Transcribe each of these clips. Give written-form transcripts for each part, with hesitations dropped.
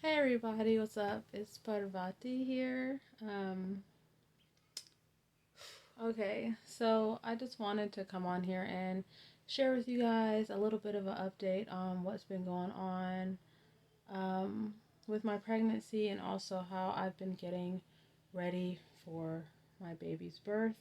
Hey everybody, what's up? It's Parvati here. Okay, so I just wanted to come on here and share with you guys a little bit of an update on what's been going on um, with my pregnancy and also how I've been getting ready for my baby's birth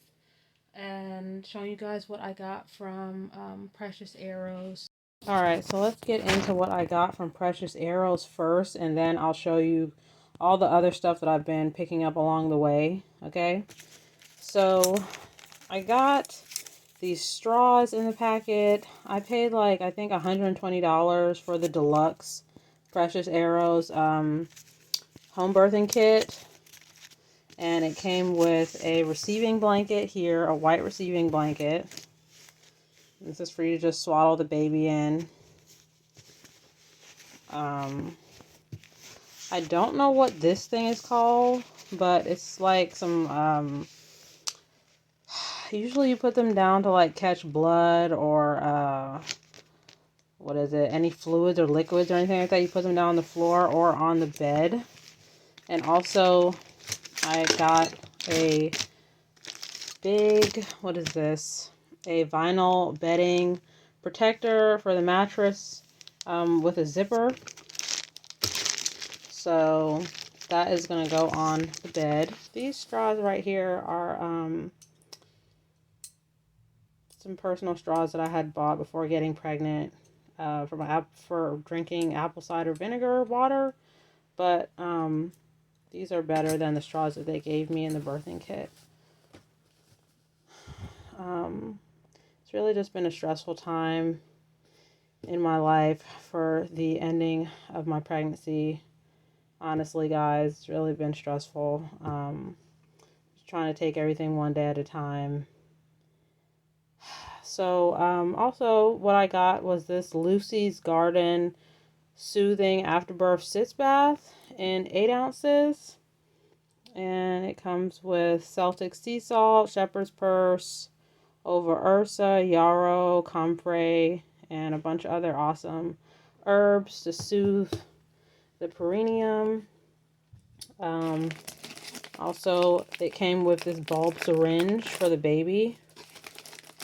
and showing you guys what I got from Precious Arrows. Alright, so let's get into what I got from Precious Arrows first, and then I'll show you all the other stuff that I've been picking up along the way, okay? So, I got these straws in the packet. I paid like, I think $120 for the deluxe Precious Arrows home birthing kit. And it came with a receiving blanket here, a white receiving blanket. This is for you to just swaddle the baby in. I don't know what this thing is called, but it's like some, usually you put them down to like catch blood or, what is it, any fluids or liquids or anything like that. You put them down on the floor or on the bed. And also, I got a big, what is this? A vinyl bedding protector for the mattress with a zipper. So that is going to go on the bed. These straws right here are some personal straws that I had bought before getting pregnant for drinking apple cider vinegar water. But these are better than the straws that they gave me in the birthing kit. It's really just been a stressful time in my life for the ending of my pregnancy. Honestly, guys, it's really been stressful. Just trying to take everything one day at a time. So, also what I got was this Lucy's Garden Soothing Afterbirth Sitz Bath in 8 ounces. And it comes with Celtic sea salt, shepherd's purse, over Ursa, yarrow, comfrey, and a bunch of other awesome herbs to soothe the perineum. Also, it came with this bulb syringe for the baby.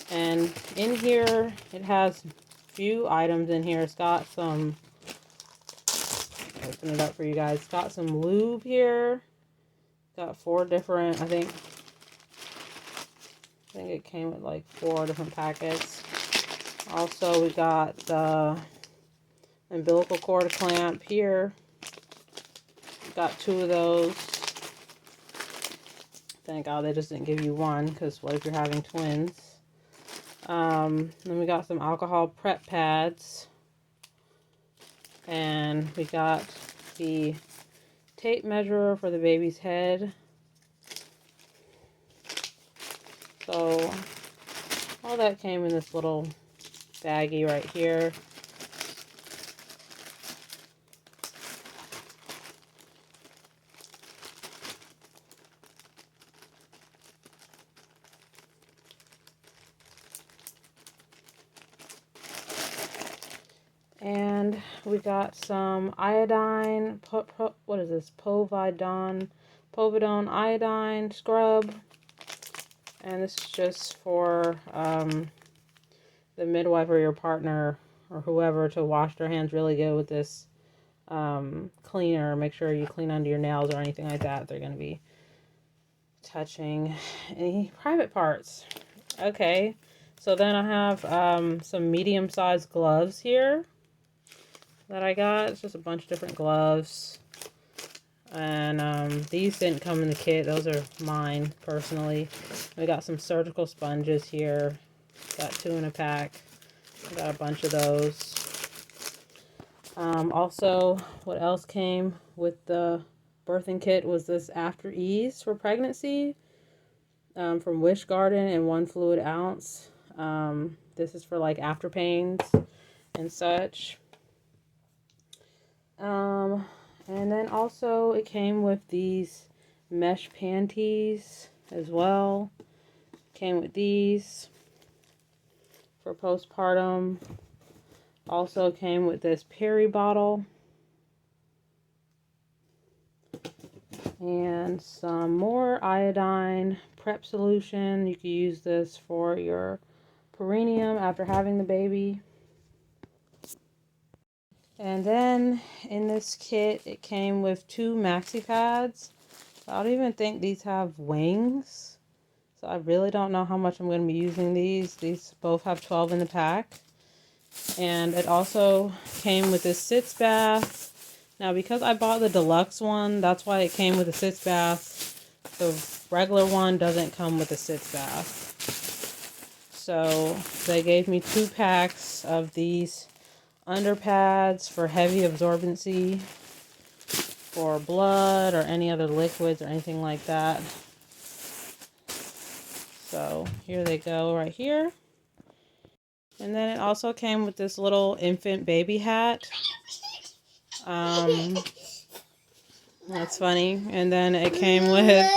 And in here, it has a few items in here. It's got some, open it up for you guys. It's got some lube here. Got 4 different, I think it came with like 4 different packets. Also, we got the umbilical cord clamp here. Got 2 of those. Thank God they just didn't give you one, because what if you're having twins? Then we got some alcohol prep pads. And we got the tape measure for the baby's head. So, all that came in this little baggie right here. And we got some iodine, what is this? Povidone iodine scrub. And this is just for the midwife or your partner or whoever to wash their hands really good with this cleaner. Make sure you clean under your nails or anything like that. They're going to be touching any private parts. Okay, so then I have some medium-sized gloves here that I got. It's just a bunch of different gloves. And these didn't come in the kit. Those are mine, personally. We got some surgical sponges here. Got 2 in a pack. Got a bunch of those. Also, what else came with the birthing kit was this After Ease for pregnancy from Wish Garden in 1 fluid ounce. This is for like after pains and such. And then also it came with these mesh panties as well. Came with these for postpartum. Also came with this Peri bottle. And some more iodine prep solution. You can use this for your perineum after having the baby. And then in this kit, it came with 2 maxi pads. I don't even think these have wings. So I really don't know how much I'm going to be using these. These both have 12 in the pack. And it also came with this sitz bath. Now, because I bought the deluxe one, that's why it came with a sitz bath. The regular one doesn't come with a sitz bath. So they gave me 2 packs of these underpads for heavy absorbency, for blood or any other liquids or anything like that. So here they go right here. And then it also came with this little infant baby hat. That's funny. And then it came with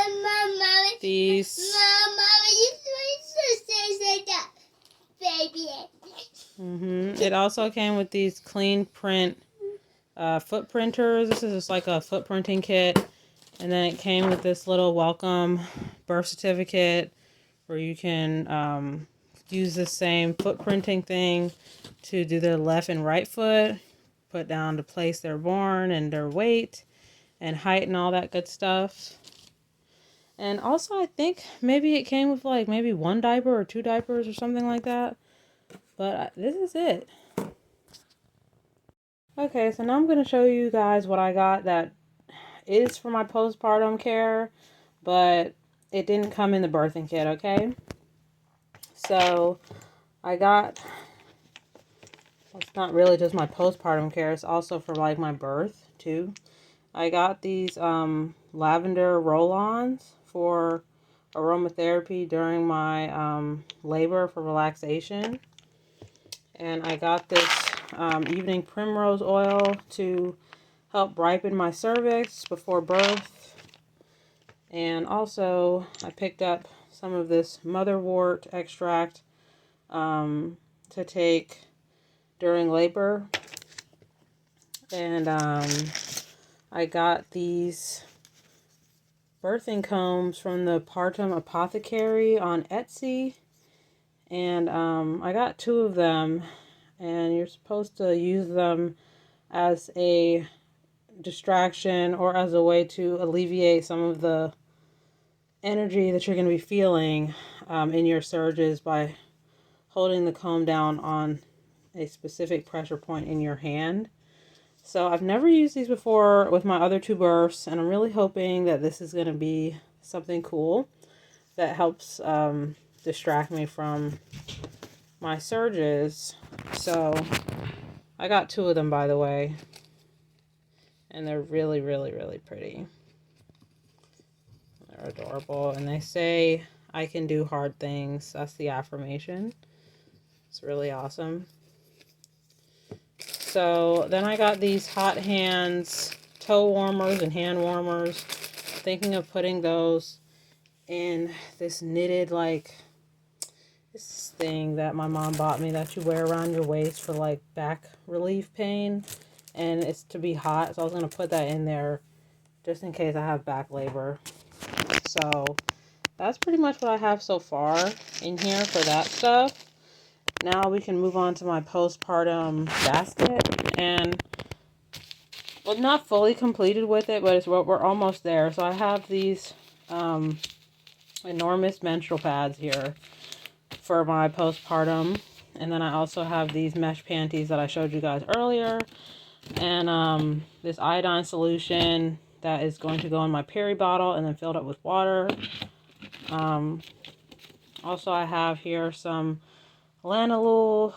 these. It also came with these clean print foot printers. This is just like a foot printing kit. And then it came with this little welcome birth certificate where you can use the same foot printing thing to do their left and right foot, put down the place they're born and their weight and height and all that good stuff. And also I think maybe it came with like maybe 1 diaper or 2 diapers or something like that. But this is it. Okay, so now I'm going to show you guys what I got that is for my postpartum care, but it didn't come in the birthing kit, okay? So I got, it's not really just my postpartum care, it's also for like my birth too. I got these lavender roll-ons for aromatherapy during my labor for relaxation. And I got this evening primrose oil to help ripen my cervix before birth. And also I picked up some of this motherwort extract to take during labor. And I got these birthing combs from the Partum Apothecary on Etsy. And I got 2 of them. And you're supposed to use them as a distraction or as a way to alleviate some of the energy that you're going to be feeling in your surges by holding the comb down on a specific pressure point in your hand. So I've never used these before with my other 2 births, and I'm really hoping that this is going to be something cool that helps distract me from my surges. So I got 2 of them, by the way, and they're really, really, really pretty. They're adorable, and they say I can do hard things. That's the affirmation. It's really awesome. So then I got these Hot Hands toe warmers and hand warmers. Thinking of putting those in this knitted, like, this thing that my mom bought me that you wear around your waist for like back relief pain. And it's to be hot, so I was going to put that in there just in case I have back labor. So that's pretty much what I have so far in here for that stuff. Now we can move on to my postpartum basket. And, well, not fully completed with it, but we're almost there. So I have these enormous menstrual pads here for my postpartum. And then I also have these mesh panties that I showed you guys earlier. And this iodine solution that is going to go in my peri bottle and then filled up with water. Also, I have here some lanolin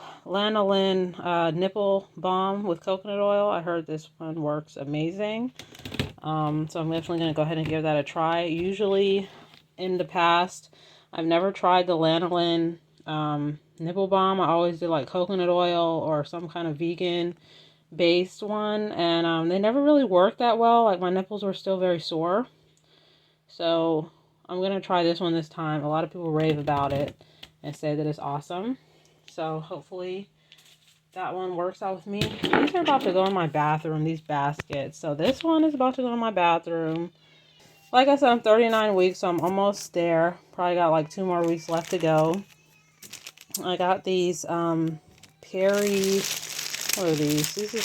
nipple balm with coconut oil. I heard this one works amazing. So I'm definitely going to go ahead and give that a try. Usually, in the past, I've never tried the lanolin nipple balm. I always do like coconut oil or some kind of vegan based one, and they never really worked that well. Like, my nipples were still very sore. So I'm gonna try this one this time. A lot of people rave about it and say that it's awesome. So hopefully that one works out with me. These are about to go in my bathroom, these baskets. So this one is about to go in my bathroom. like I said, I'm 39 weeks, so I'm almost there. Probably got like 2 more weeks left to go. I got these Perry, what are these? These are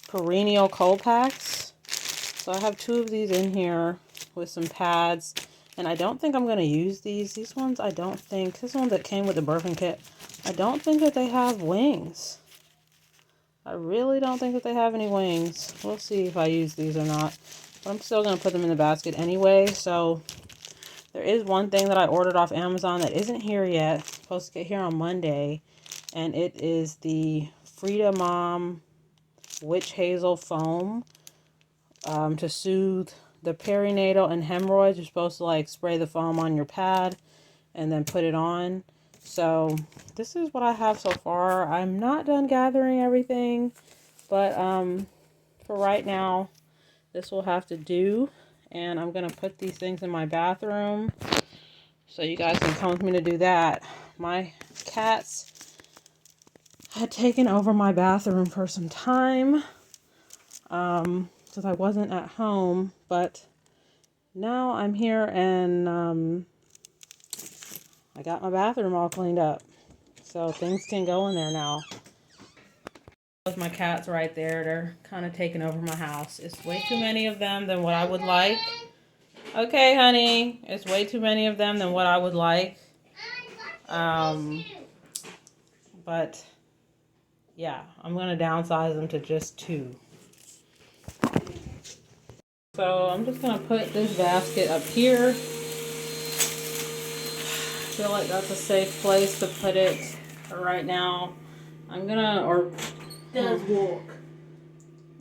perennial cold packs. So I have 2 of these in here with some pads. And I don't think I'm going to use these. These ones, I don't think. This one that came with the birthing kit, I don't think that they have wings. I really don't think that they have any wings. We'll see if I use these or not. But I'm still going to put them in the basket anyway. So there is one thing that I ordered off Amazon that isn't here yet. It's supposed to get here on Monday. And it is the Frida Mom Witch Hazel Foam to soothe the perinatal and hemorrhoids. You're supposed to like spray the foam on your pad and then put it on. So this is what I have so far. I'm not done gathering everything, but for right now, this will have to do. And I'm gonna put these things in my bathroom so you guys can come with me to do that. My cats had taken over my bathroom for some time because I wasn't at home, but now I'm here and I got my bathroom all cleaned up, so things can go in there now. Those my cats right there. They're kind of taking over my house. It's way too many of them than what I would like. Okay, honey. It's way too many of them than what I would like. But yeah, I'm gonna downsize them to just 2. So I'm just gonna put this basket up here. I feel like that's a safe place to put it right now. I'm gonna, or does walk.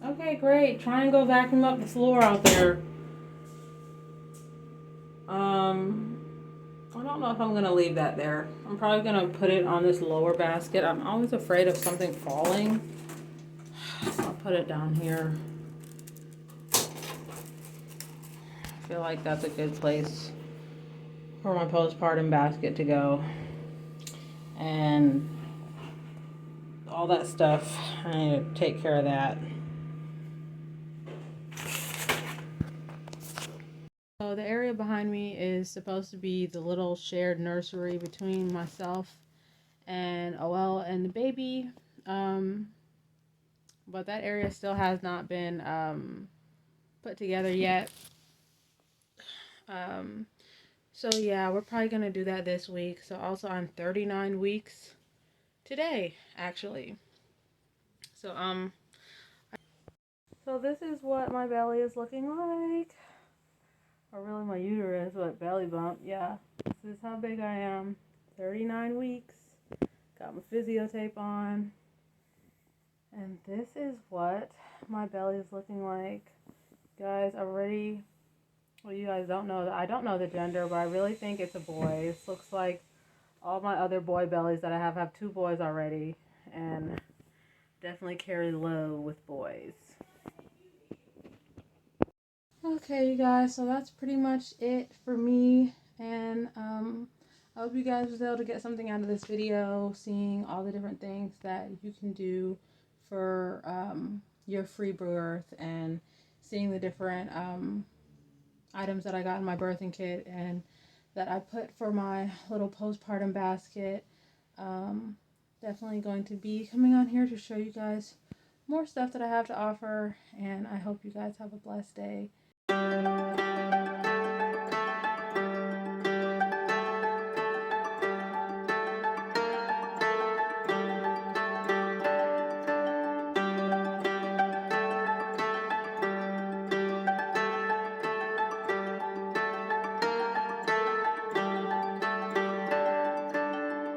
Okay, great. Try and go vacuum up the floor out there. I don't know if I'm gonna leave that there. I'm probably gonna put it on this lower basket. I'm always afraid of something falling. I'll put it down here. I feel like that's a good place for my postpartum basket to go. And all that stuff, I need to take care of that. So the area behind me is supposed to be the little shared nursery between myself and OL and the baby. But that area still has not been put together yet. So yeah, we're probably gonna do that this week. So also I'm 39 weeks today, actually. So so this is what my belly is looking like. Or really my uterus, but belly bump. Yeah, this is how big I am. 39 weeks. Got my physio tape on. And this is what my belly is looking like. Guys, already, well, you guys don't know that. I don't know the gender, but I really think it's a boy. This looks like all my other boy bellies that I have 2 boys already. And definitely carry low with boys. Okay, you guys, so that's pretty much it for me. And I hope you guys was able to get something out of this video, seeing all the different things that you can do for your free birth, and seeing the different items that I got in my birthing kit and that I put for my little postpartum basket. Definitely going to be coming on here to show you guys more stuff that I have to offer, and I hope you guys have a blessed day.